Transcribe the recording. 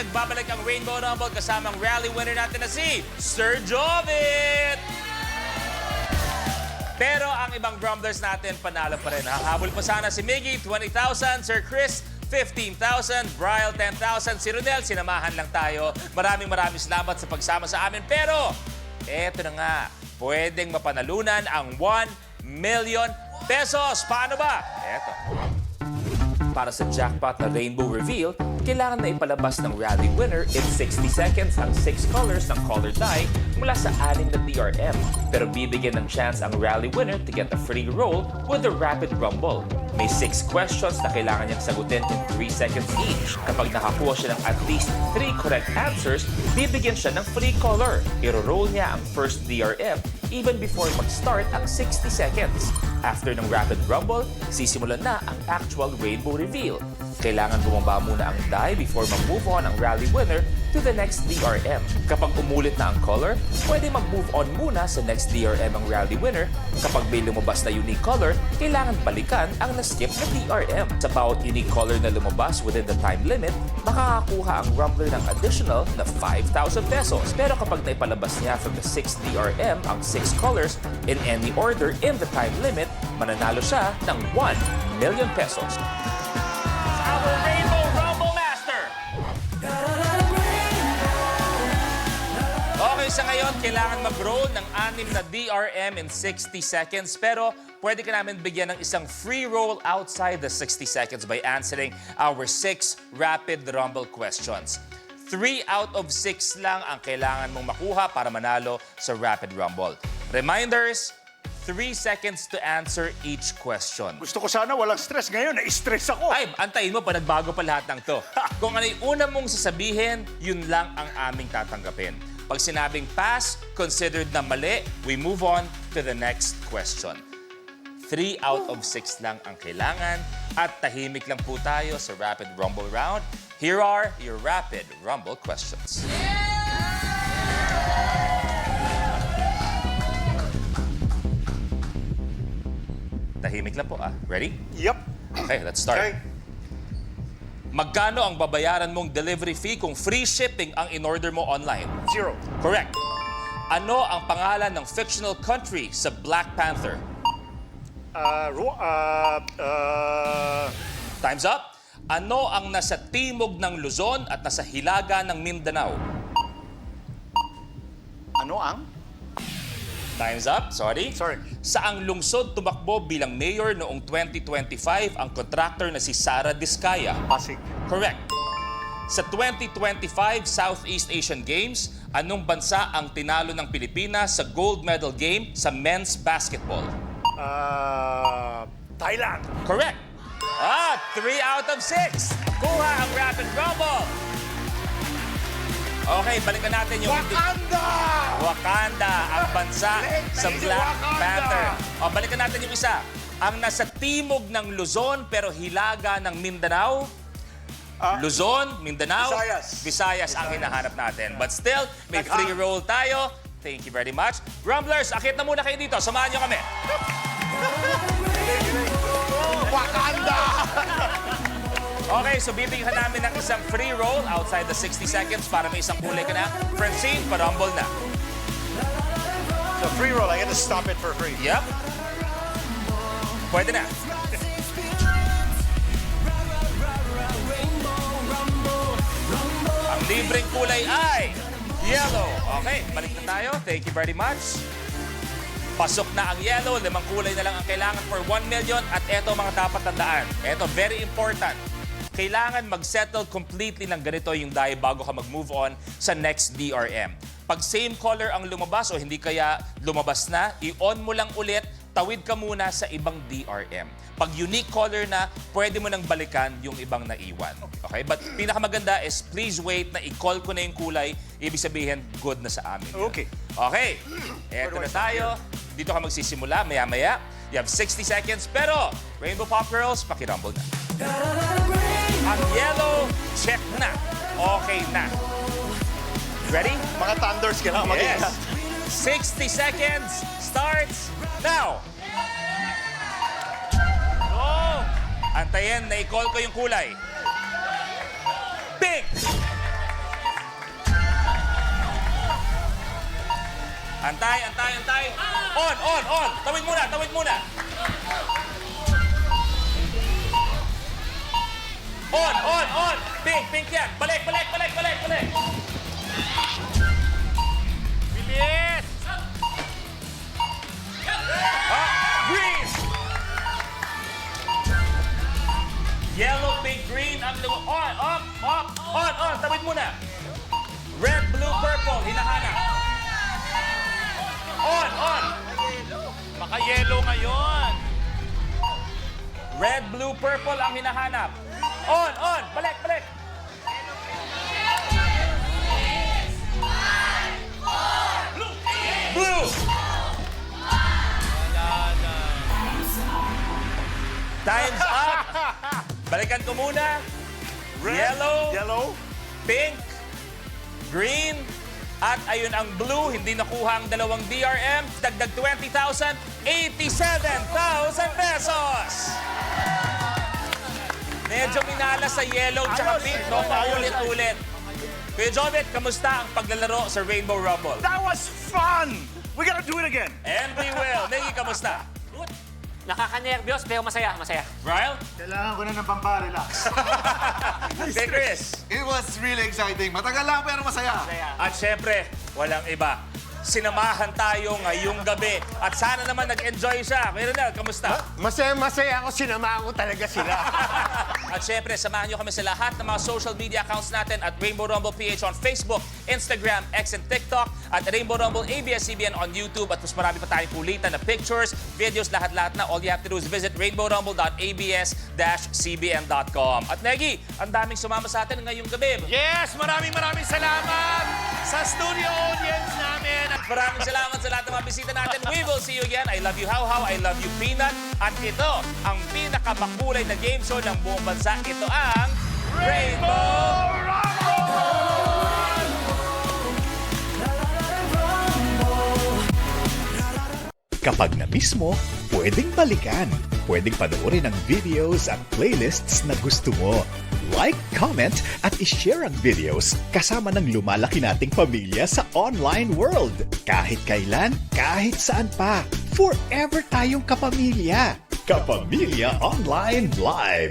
nagbabalik ang Rainbow Rumble kasamang rally winner natin na si Sir Jovit! Pero ang ibang Grumblers natin, panalo pa rin. Hahabol pa sana si Miggy, 20,000. Sir Chris, 15,000. Brian, 10,000. Si Rodel, sinamahan lang tayo. Maraming salamat sa pagsama sa amin. Pero, eto na nga, pwedeng mapanalunan ang 1 million pesos. Paano ba? Eto. Para sa jackpot na Rainbow Reveal, kailangan na ipalabas ng rally winner in 60 seconds ang 6 colors ng color die mula sa 6 na DRM. Pero bibigyan ng chance ang rally winner to get a free roll with the Rapid Rumble. May 6 questions na kailangan niyang sagutin in 3 seconds each. Kapag nakakuha siya ng at least 3 correct answers, bibigyan siya ng free color. Iro-roll niya ang first DRM even before mag-start ang 60 seconds. After ng Rapid Rumble, sisimulan na ang actual Rainbow Reveal. Kailangan bumaba muna ang die before mag-move on ang rally winner to the next DRM. Kapag umulit na ang color, pwede mag-move on muna sa next DRM ang rally winner. Kapag may lumabas na unique color, kailangan balikan ang na-skip na DRM. Sa bawat unique color na lumabas within the time limit, makakakuha ang Rumbler ng additional na 5,000 pesos. Pero kapag naipalabas niya from the 6 DRM ang 6 colors in any order in the time limit, mananalo siya ng 1 million pesos. Our Rainbow Rumble Master! Okay, sa ngayon, kailangan mag-roll ng 6 na DRM in 60 seconds. Pero pwede ka namin bigyan ng isang free roll outside the 60 seconds by answering our 6 Rapid Rumble questions. 3 out of 6 lang ang kailangan mong makuha para manalo sa Rapid Rumble. Reminders, 3 seconds to answer each question. Gusto ko sana walang stress. Ngayon, na-stress ako. Ay, antayin mo pa, nagbago pa lahat ng to. Kung ano yung una mong sasabihin, yun lang ang aming tatanggapin. Pag sinabing pass, considered na mali, we move on to the next question. 3 out of 6 lang ang kailangan at tahimik lang po tayo sa Rapid Rumble round. Here are your Rapid Rumble questions. Tahimik lang po, ah. Ready? Yep. Okay, let's start. Okay. Magkano ang babayaran mong delivery fee kung free shipping ang in-order mo online? 0. Correct. Ano ang pangalan ng fictional country sa Black Panther? Time's up. Ano ang nasa timog ng Luzon at nasa hilaga ng Mindanao? Ano ang? Time's up. Sorry. Sorry. Saang lungsod tumakbo bilang mayor noong 2025 ang contractor na si Sara Diskaya? Pasig. Correct. Sa 2025 Southeast Asian Games, anong bansa ang tinalo ng Pilipinas sa gold medal game sa men's basketball? Thailand. Correct. 3 out of 6. Kuha ang Rapid Rumble. Okay, balikan natin yung... Wakanda! Wakanda, ang bansa sa Black Wakanda! Panther. Balikan natin yung isa. Ang nasa timog ng Luzon pero hilaga ng Mindanao. Luzon, Mindanao, Visayas ang hinahanap natin. But still, may free roll tayo. Thank you very much. Grumblers, akit na muna kayo dito. Samahan nyo kami. Wakanda! Okay, so bibigyan namin ng isang free roll outside the 60 seconds para may isang kulay ka na. Francine, pa-rumble na. The free roll, I get to stop it for free. Yep. Pwede na. Ang libreng kulay ay yellow. Okay, balik na tayo. Thank you very much. Pasok na ang yellow. 5 kulay na lang ang kailangan for 1 million. At eto mga dapat tandaan. Eto, very important. Kailangan mag-settle completely ng ganito yung die bago ka mag-move on sa next DRM. Pag same color ang lumabas o hindi kaya lumabas na, i-on mo lang ulit, tawid ka muna sa ibang DRM. Pag unique color na, pwede mo nang balikan yung ibang naiwan. Okay? But pinakamaganda is please wait na i-call ko na yung kulay, ibig sabihin good na sa amin. Okay. Okay. Eto na tayo. Dito ka magsisimula, maya-maya. You have 60 seconds, pero Rainbow Pop Girls, paki-rumble na. Ang yellow, check na. Okay na. Ready? Mga thunders kailangan Yes. mag-ingat. 60 seconds starts now. Go! Antayin na i-call ko yung kulay. Pink! Antay. On. Tawid muna. On. Pink yan. Balik. Bilis! Green. Yellow, pink, green. On. Tawid muna. Red, blue, purple. Hinahanap. On. Baka yellow ngayon. Red, blue, purple ang hinahanap. On. Balik. Blue. Time's up. Balikan ko muna. Yellow, pink, green, at ayun ang blue. Hindi nakuha ang dalawang DRM. Dagdag 20,000, 87,000 pesos. Medyo minala sa yellow tsaka pink, no? Paulit-ulit. Kuya Jobet, kamusta ang paglalaro sa Rainbow Rumble? That was fun! We gotta do it again. And we will. Negi, kamusta? Nakaka-nervyos pero masaya. Brian? Kailangan ko na ng pampa-relax. Hey, Chris. It was really exciting. Matagal lang pero masaya. At syempre, walang iba. Sinamahan tayo ngayong gabi. At sana naman nag-enjoy siya. Kuya Ronel, kamusta? Masaya ako, sinamahan ko talaga sila. At syempre, samahan nyo kami sa lahat ng mga social media accounts natin at Rainbow Rumble PH on Facebook, Instagram, X, and TikTok, at Rainbow Rumble ABS-CBN on YouTube. At mas marami pa tayong kulitan na pictures, videos, lahat-lahat na. All you have to do is visit rainbowrumble.abs-cbn.com. At Negi, ang daming sumama sa atin ngayong gabi. Yes! Maraming salamat sa studio audience namin. At maraming salamat sa lahat ng mga bisita natin. We will see you again. I love you, How, I love you, Peanut. At ito, ang pinakamakulay na game show ng buong bansa. Ito ang Rainbow Kapag na-miss mo, pwedeng balikan. Pwedeng panoorin ang videos at playlists na gusto mo. Like, comment, at ishare ang videos kasama ng lumalaki nating pamilya sa online world. Kahit kailan, kahit saan pa. Forever tayong kapamilya. Kapamilya Online Live.